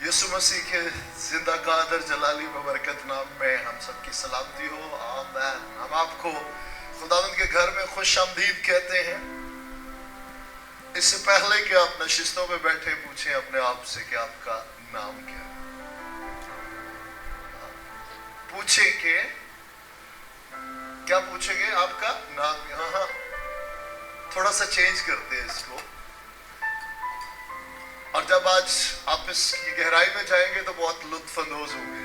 यीशु मसीह के जिंदा कादर जलाली बरकत नाम में हम सबकी सलामती हो। आमीन। हम आपको खुदावंद के घर में खुश आमदीद कहते हैं। इससे पहले कि आप नशिस्तों में बैठे पूछें अपने आप से कि आपका नाम क्या है। पूछे कि क्या पूछेंगे? आपका नाम। हाँ, थोड़ा सा चेंज करते हैं इसको। और जब आज आप इसकी गहराई में जाएंगे तो बहुत लुत्फ अंदोज होंगे।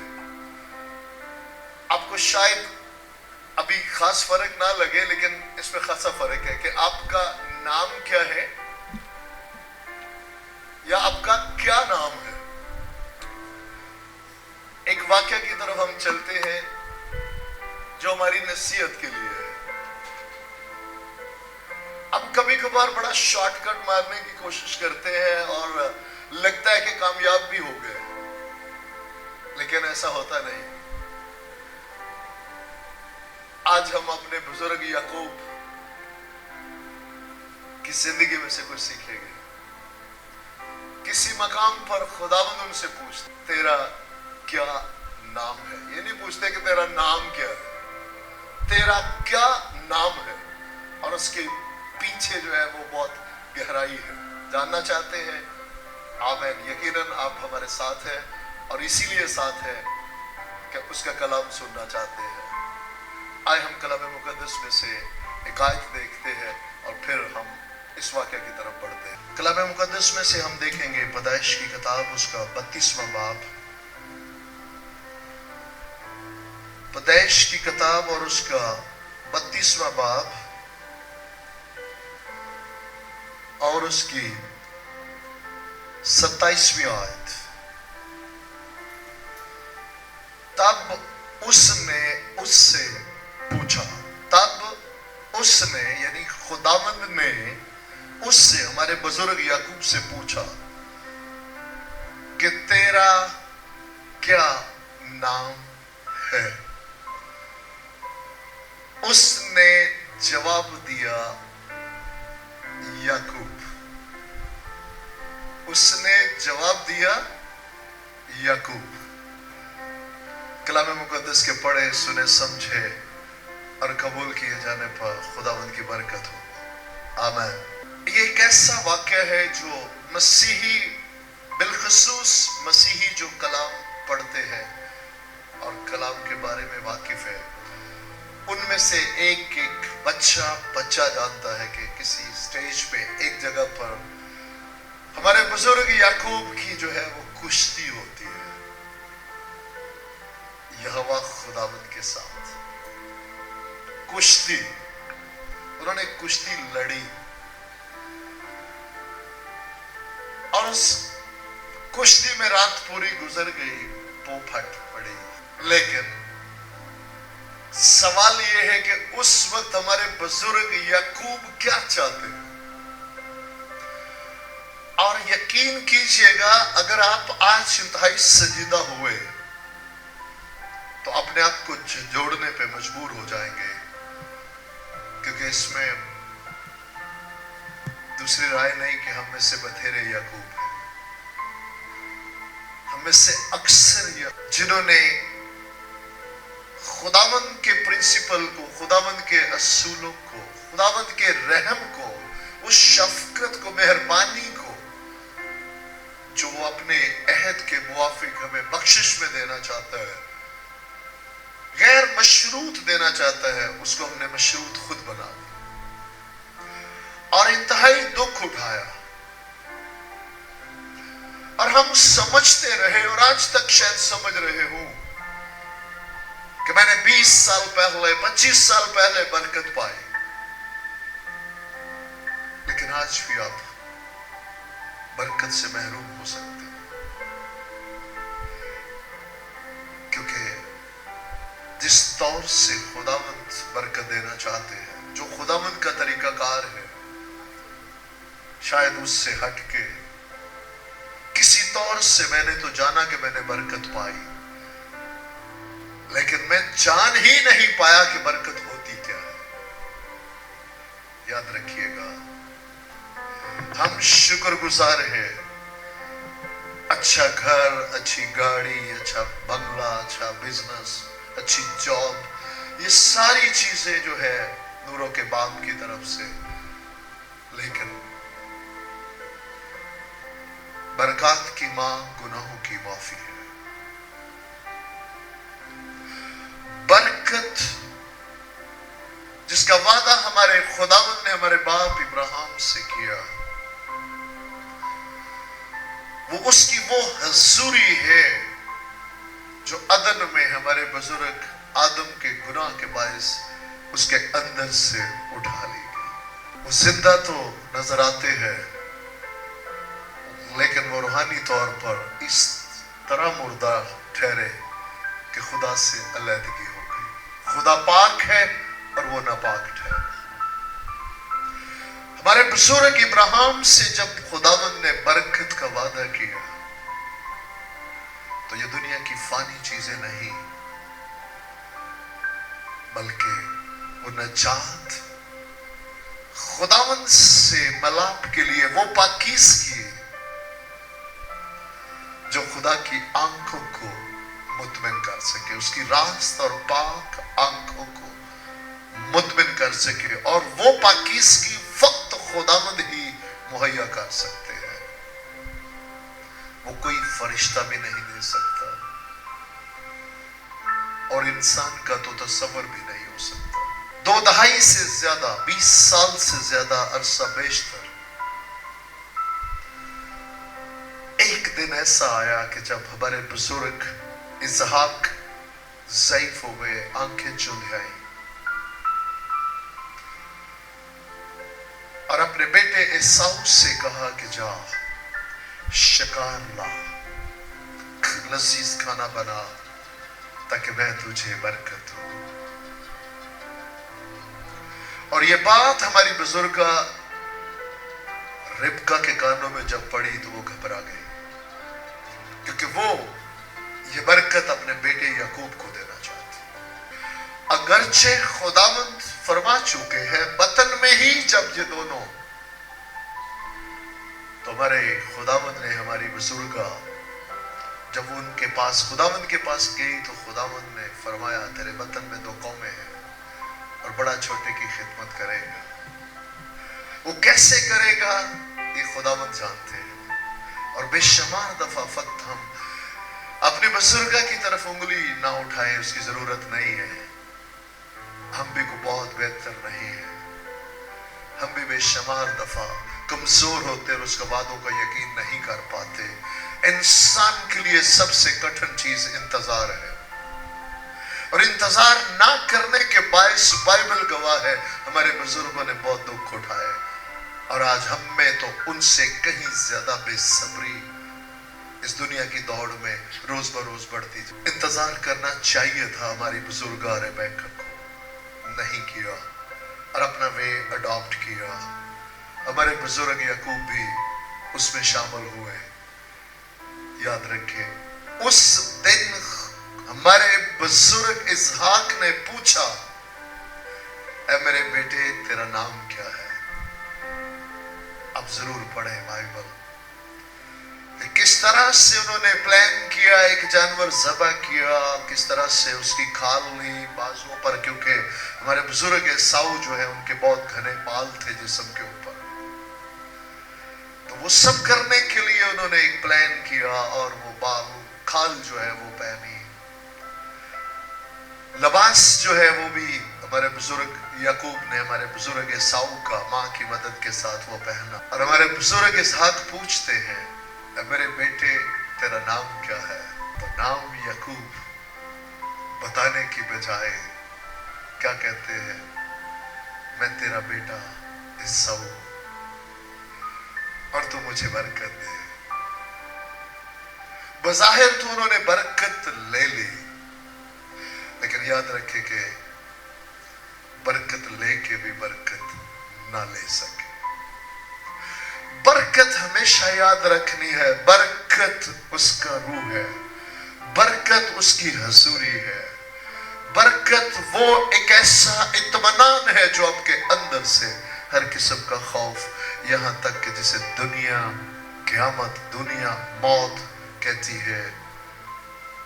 आपको शायद अभी खास फर्क ना लगे, लेकिन इसमें खासा फर्क है कि आपका नाम क्या है या आपका क्या नाम है। एक वाक्य की तरफ हम चलते हैं जो हमारी नसीहत के लिए है। हम कभी कभार बड़ा शॉर्टकट मारने की कोशिश करते हैं और लगता है कि कामयाब भी हो गए, लेकिन ऐसा होता नहीं। आज हम अपने बुजुर्ग याकूब की जिंदगी में से कुछ सीखेंगे। किसी मकाम पर खुदावंद उनसे पूछते, तेरा क्या नाम है? ये नहीं पूछते कि तेरा नाम क्या है, तेरा क्या नाम है। और उसके पीछे जो है वो बहुत गहराई है, जानना चाहते हैं। आमीन। यकीनन आप हमारे साथ हैं और इसीलिए साथ है कि उसका कलाम सुनना चाहते हैं। आए हम कलाम मुकद्दस में से एक आयत देखते हैं और फिर हम इस वाक़या की तरफ बढ़ते हैं। कलाम मुकद्दस में से हम देखेंगे पैदाइश की किताब उसका 32वां बाब। पैदाइश की किताब और उसका 32वां बाब और उसकी 27वीं आयत। तब उसने उससे पूछा, तब उसने यानी खुदावंद ने उससे, हमारे बुजुर्ग याकूब से पूछा कि तेरा क्या नाम है। उसने जवाब दिया याकूब। उसने जवाब दिया याकूब। कलाम मुकद्दस के पढ़े सुने समझे और कबूल किए जाने पर खुदावंद की बरकत हो। आमीन। ये एक ऐसा वाक्य है जो मसीही, बिलखसूस मसीही जो कलाम पढ़ते हैं और कलाम के बारे में वाकिफ है, उनमें से एक एक बच्चा जानता है कि किसी स्टेज पे एक जगह पर हमारे बुजुर्ग याकूब की जो है वो कुश्ती होती है यहोवा खुदावंद के साथ। कुश्ती, उन्होंने कुश्ती लड़ी और उस कुश्ती में रात पूरी गुजर गई, पोपट पड़ी। लेकिन सवाल यह है कि उस वक्त हमारे बुजुर्ग याकूब क्या चाहते हैं। और यकीन कीजिएगा, अगर आप आज इंतहाई सजीदा हुए तो अपने आप को जोड़ने पे मजबूर हो जाएंगे, क्योंकि इसमें दूसरी राय नहीं कि हम में से बथेरे याकूब हैं। हम में से अक्सर जिन्होंने खुदावंद के प्रिंसिपल को, खुदावंद के असूलों को, खुदावंद के रहम को, उस शफकत को, मेहरबानी को जो वो अपने अहद के मुआफिक हमें बख्शिश में देना चाहता है, गैर मशरूत देना चाहता है, उसको हमने मशरूत खुद बना दिया और इंतहाई दुख उठाया। और हम समझते रहे और आज तक शायद समझ रहे हो कि मैंने 20 साल पहले, 25 साल पहले बरकत पाई, लेकिन आज भी आप बरकत से महरूम हो सकते हैं, क्योंकि जिस तौर से खुदावंद बरकत देना चाहते हैं, जो खुदावंद का तरीकाकार है, शायद उससे हटके किसी तौर से मैंने तो जाना कि मैंने बरकत पाई, लेकिन मैं जान ही नहीं पाया कि बरकत होती क्या है। याद रखिएगा, हम शुक्रगुजार हैं अच्छा घर, अच्छी गाड़ी, अच्छा बंगला, अच्छा बिजनेस, अच्छी जॉब, ये सारी चीजें जो है नूरों के बाप की तरफ से, लेकिन बरकत की मां गुनाहों की माफी है। बरकत जिसका वादा हमारे खुदावंद ने हमारे बाप इब्राहिम से किया, वो उसकी वो हजूरी है जो अदन में हमारे बुजुर्ग आदम के गुनाह के बायस उसके अंदर से उठा ली गई। वो जिंदा तो नजर आते हैं, लेकिन वो रूहानी तौर पर इस तरह मुर्दा ठहरे कि खुदा से अलहदगी हो गई। खुदा पाक है और वो नापाक ठहरे। हमारे बुजुर्ग इब्राहिम से जब खुदावंद ने बरकत का वादा किया, तो ये दुनिया की फानी चीजें नहीं, बल्कि वो नजात, खुदावंद से मिलाप के लिए वो पाकीज़गी जो खुदा की आंखों को मुतमिन कर सके, उसकी रास्त और पाक आंखों को मुतमिन कर सके, और वो पाकीज़गी फक्त खुदावंद ही मुहैया कर सकते हैं। वो कोई फरिश्ता भी नहीं दे सकता, और इंसान का तो तस्वर भी नहीं हो सकता। 2 दहाई से ज्यादा, 20 साल से ज्यादा अरसा बेशतर, एक दिन ऐसा आया कि जब हमारे बुजुर्ग इसहाक ज़ईफ हो गए, आंखें चुंधियाई, और अपने बेटे एसाऊ से कहा कि जा शिकार ला, लजीज खाना बना, ताकि मैं तुझे बरकत दूं। और ये बात हमारी बुजुर्गा रिबका के कानों में जब पड़ी तो वो घबरा गई, क्योंकि वो ये बरकत अपने बेटे याकूब को देना चाहती। अगरचे खुदावंद फरमा चुके हैं बतन में ही, जब ये दोनों, तो हमारे खुदावंद ने हमारी बुजुर्गा जब वो उनके पास, खुदावंद के पास गई, तो खुदावंद ने फरमाया तेरे वतन में 2 कौमें हैं और बड़ा छोटे की खिदमत करेगा। वो कैसे करेगा ये खुदावंद जानते हैं। और बेशुमार दफा फक्त हम अपने बुजुर्गा की तरफ उंगली ना उठाएं, उसकी जरूरत नहीं है। हम भी को बहुत बेहतर नहीं है, हम भी बेशुमार दफा कमजोर होते और उसके वादों का यकीन नहीं कर पाते। इंसान के लिए सबसे कठिन चीज इंतजार है, और इंतजार ना करने के बायस बाइबल गवाह है हमारे बुजुर्गों ने बहुत दुख उठाए, और आज हम में तो उनसे कहीं ज्यादा बेसब्री इस दुनिया की दौड़ में रोज बरोज बढ़ती। इंतजार करना चाहिए था हमारी बुजुर्गा रेबेका को, नहीं किया और अपना वे अडॉप्ट किया। हमारे बुजुर्ग याकूब भी उसमें शामिल हुए। याद रखें, उस दिन हमारे बुजुर्ग इसहाक ने पूछा, ऐ मेरे बेटे तेरा नाम क्या है? अब जरूर पढ़े बाइबल, किस तरह से उन्होंने प्लान किया, एक जानवर ज़बह किया, किस तरह से उसकी खाल ली बाजुओं पर, क्योंकि हमारे बुजुर्ग एसाऊ जो है उनके बहुत घने बाल थे जिस्म के ऊपर। तो वो सब करने के लिए उन्होंने एक प्लान किया, और वो बाल खाल जो है वो पहनी। लबास जो है वो भी हमारे बुजुर्ग याकूब ने हमारे बुजुर्ग एसाऊ का माँ की मदद के साथ वो पहना। और हमारे बुजुर्ग इसहाक पूछते हैं, मेरे बेटे तेरा नाम क्या है? तो नाम याकूब बताने की बजाय क्या कहते हैं, मैं तेरा बेटा एसाऊ और तू मुझे बरकत दे। बज़ाहिर तो उन्होंने बरकत ले ली, लेकिन याद रखे कि बरकत लेके भी बरकत ना ले सके। बरकत हमेशा याद रखनी है, बरकत उसका रूह है, बरकत उसकी हजूरी है, बरकत वो एक ऐसा इत्मीनान है जो आपके अंदर से हर किस्म का खौफ, यहां तक कि जिसे दुनिया, क़यामत, दुनिया, मौत कहती है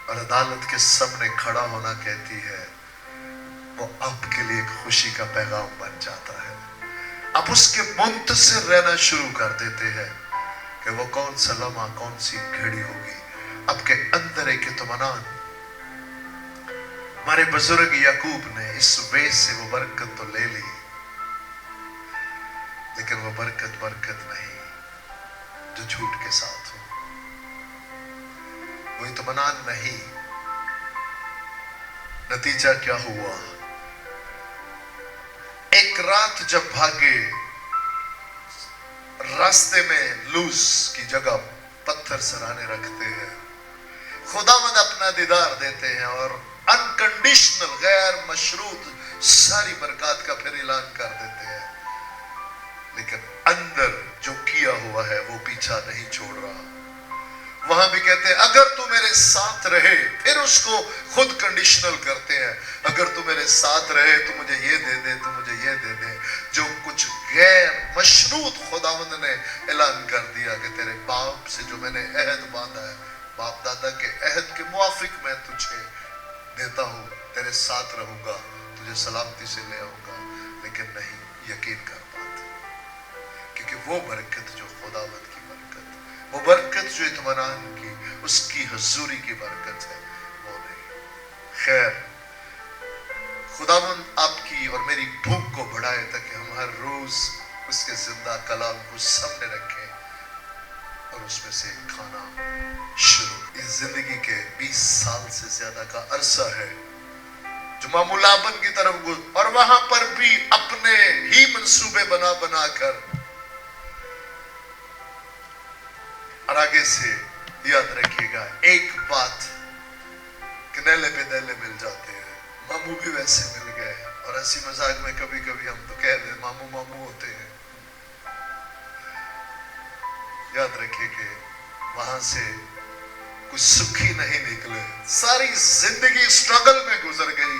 और अदालत के सामने खड़ा होना कहती है, वो आपके लिए एक खुशी का पैगाम बन जाता है। आप उसके मुंतज़िर रहना शुरू कर देते हैं कि वो कौन सा लम्हा, कौन सी घड़ी होगी। आपके अंदर एक इत्मीनान। हमारे बुजुर्ग याकूब ने इस वे से वो बरकत तो ले ली, लेकिन वो बरकत नहीं जो झूठ के साथ हो, वो इत्मीनान नहीं। नतीजा क्या हुआ? एक रात जब भागे, रास्ते में लूज की जगह पत्थर सराहने रखते हैं, खुदावंद अपना दीदार देते हैं और अनकंडीशनल गैर मशरूत सारी बरकत का फिर ऐलान कर देते हैं। लेकिन अंदर जो किया हुआ है वो पीछा नहीं छोड़ रहा। वहां भी कहते हैं अगर तू मेरे साथ रहे, फिर उसको खुद कंडीशनल करते हैं, अगर तू मेरे साथ रहे तो मुझे ये दे दे, तू मुझे ये दे दे। जो कुछ गैर मशरूत खुदावंद ने ऐलान कर दिया कि तेरे बाप से जो मैंने अहद बांधा है, बाप दादा के अहद के मुआफिक मैं तुझे देता हूं, तेरे साथ रहूंगा, तुझे सलामती से ले आऊंगा। लेकिन नहीं यकीन कर पाते, क्योंकि वो बरकत जो खुदावंद की बरकत, वो बरकत जो इत्मीनान की, उसकी हुजूरी की बरकत है, वो नहीं। खैर, खुदावंद आपकी और मेरी भूख को बढ़ाए ताकि हम हर रोज उसके जिंदा कलाम को सामने रखें और उसमें से खाना शुरू। इस जिंदगी के 20 साल से ज्यादा का अरसा है जो मामूलापन की तरफ गुज, और वहां पर भी अपने ही मंसूबे बना कर, और आगे से याद रखिएगा एक बात कि नेले पे नेले मिल जाते हैं। मामू भी वैसे मिल गए, और हंसी मजाक में कभी कभी हम तो कह दे मामू मामू होते हैं। याद रखिए कि वहां से कुछ सुखी नहीं निकले, सारी जिंदगी स्ट्रगल में गुजर गई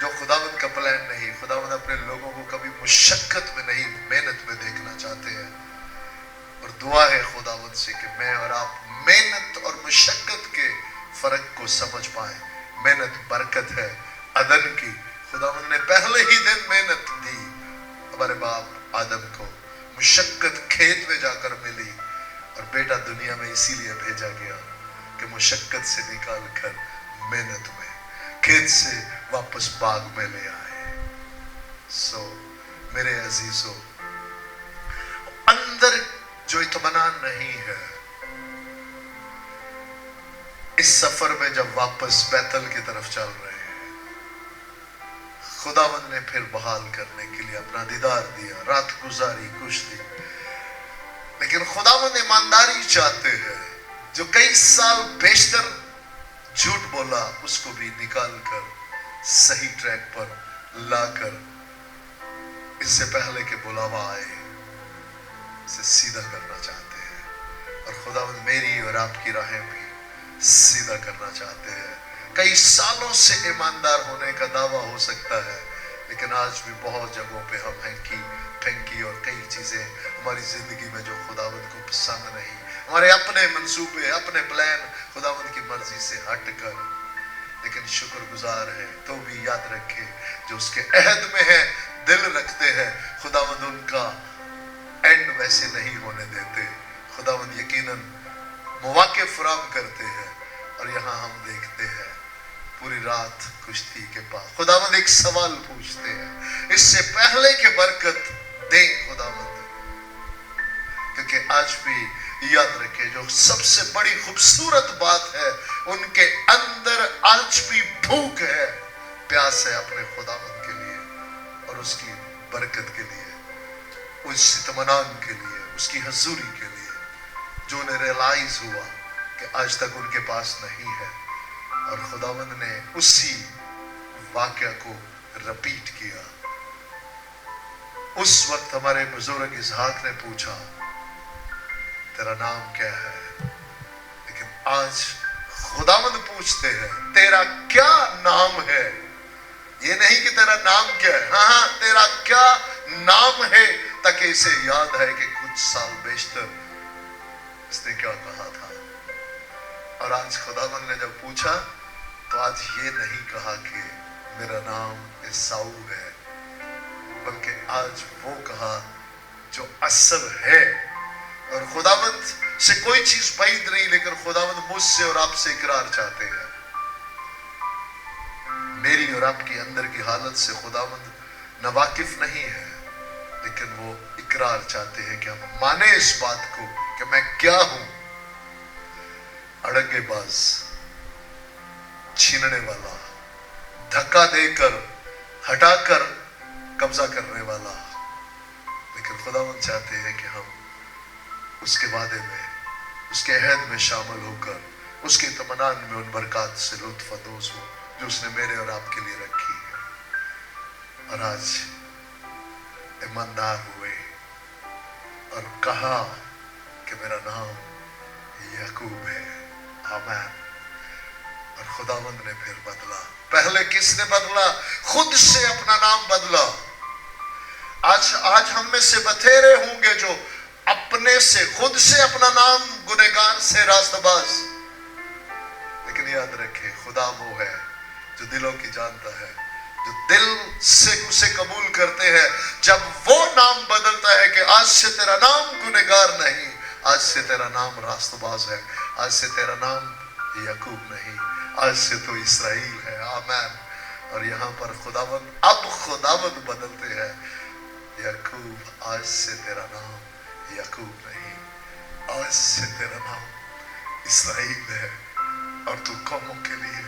जो खुदावंद का प्लान नहीं। खुदावंद अपने लोगों को कभी मुशक्कत में नहीं, मेहनत में देखना चाहते हैं। और दुआ है खुदावंद से कि मैं और आप मेहनत और मुशक्कत के फर्क को समझ पाए। मेहनत बरकत है अदन की। खुदावंद ने पहले ही दिन मेहनत दी हमारे बाप आदम को, मुशक्कत खेत में जाकर मिली, और बेटा दुनिया में इसीलिए भेजा गया कि मुशक्कत से निकाल कर मेहनत में, खेत से वापस बाग में ले आए। सो मेरे अजीजों, अंदर जो इत्मीनान नहीं है, इस सफर में जब वापस बैतल की तरफ चल रहे हैं, खुदावंद ने फिर बहाल करने के लिए अपना दीदार दिया, रात गुजारी, कुछ दी। लेकिन खुदावंद ईमानदारी चाहते हैं। जो कई साल बेशतर झूठ बोला उसको भी निकाल कर सही ट्रैक पर लाकर, इससे पहले के बुलावा आए, इसे सीधा करना चाहते हैं। और खुदावंद मेरी और आपकी राहें भी सीधा करना चाहते हैं। कई सालों से ईमानदार होने का दावा हो सकता है, लेकिन आज भी बहुत जगहों पे हम हैंकी फैंकी और कई चीजें हमारी जिंदगी में जो खुदावंद को पसंद नहीं, हमारे अपने मंसूबे, अपने प्लान खुदावंद की मर्जी से हटकर। लेकिन शुक्रगुजार है तो भी याद रखे जो उसके अहद में है, दिल रखते हैं, खुदावंद उनका एंड वैसे नहीं होने देते। खुदावंद यकीनन मौके फराहम करते हैं। और यहाँ हम देखते हैं पूरी रात कुश्ती के पास खुदावंद एक सवाल पूछते हैं, इससे पहले के बरकत दें खुदावंद, क्योंकि आज भी याद रखें जो सबसे बड़ी खूबसूरत बात है, उनके अंदर आज भी भूख है, प्यास है अपने खुदावंद के लिए और उसकी बरकत के लिए, उस इत्मीनान के लिए, उसकी हुजूरी के लिए, जो उन्हें रियलाइज हुआ कि आज तक उनके पास नहीं है। और खुदावंद ने उसी वाकया को रिपीट किया। उस वक्त हमारे बुजुर्ग इसहाक ने पूछा तेरा नाम क्या है, लेकिन आज खुदावंद पूछते हैं तेरा क्या नाम है। ये नहीं कि तेरा नाम क्या है, हाँ तेरा क्या नाम है, ताकि इसे याद है कि कुछ साल बेशतर इसने क्या कहा था। اور آج خداوند نے جب پوچھا تو آج یہ نہیں کہا کہ میرا نام عیساؤ ہے، بلکہ آج وہ کہا جو اصل ہے. اور خداوند سے کوئی چیز بعید نہیں، لیکن خداوند مجھ سے اور آپ سے اقرار چاہتے ہیں. میری اور آپ کی اندر کی حالت سے خداوند ناواقف نہیں ہے، لیکن وہ اقرار چاہتے ہیں کہ ہم مانیں اس بات کو کہ میں کیا ہوں. اڑنگے باز، چھیننے والا، دھکا دے کر ہٹا کر قبضہ کرنے والا، لیکن خداوند چاہتے ہیں کہ ہم اس کے وعدے میں، اس کے عہد میں شامل ہو کر اس کے اطمینان میں ان برکات سے لطف اندوز ہو جو اس نے میرے اور آپ کے لیے رکھی ہے. اور آج ایماندار ہوئے اور کہا کہ میرا نام یعقوب ہے. آمین. اور خداوند نے پھر بدلا. پہلے کس نے بدلا؟ خود سے اپنا نام بدلا. آج ہم میں سے بتھیرے ہوں گے جو اپنے سے، خود سے اپنا نام گنہگار سے راستہ باز. لیکن یاد رکھے خدا وہ ہے جو دلوں کی جانتا ہے، جو دل سے اسے قبول کرتے ہیں. جب وہ نام بدلتا ہے کہ آج سے تیرا نام گنہگار نہیں، آج سے تیرا نام راستہ باز ہے، آج سے تیرا نام یعقوب نہیں، آج سے تو اسرائیل ہے. آمین. اور یہاں پر خداوند بدلتے ہیں. یعقوب، آج سے تیرا نام یعقوب نہیں، آج سے تیرا نام اسرائیل ہے، اور تو قوموں کے لیے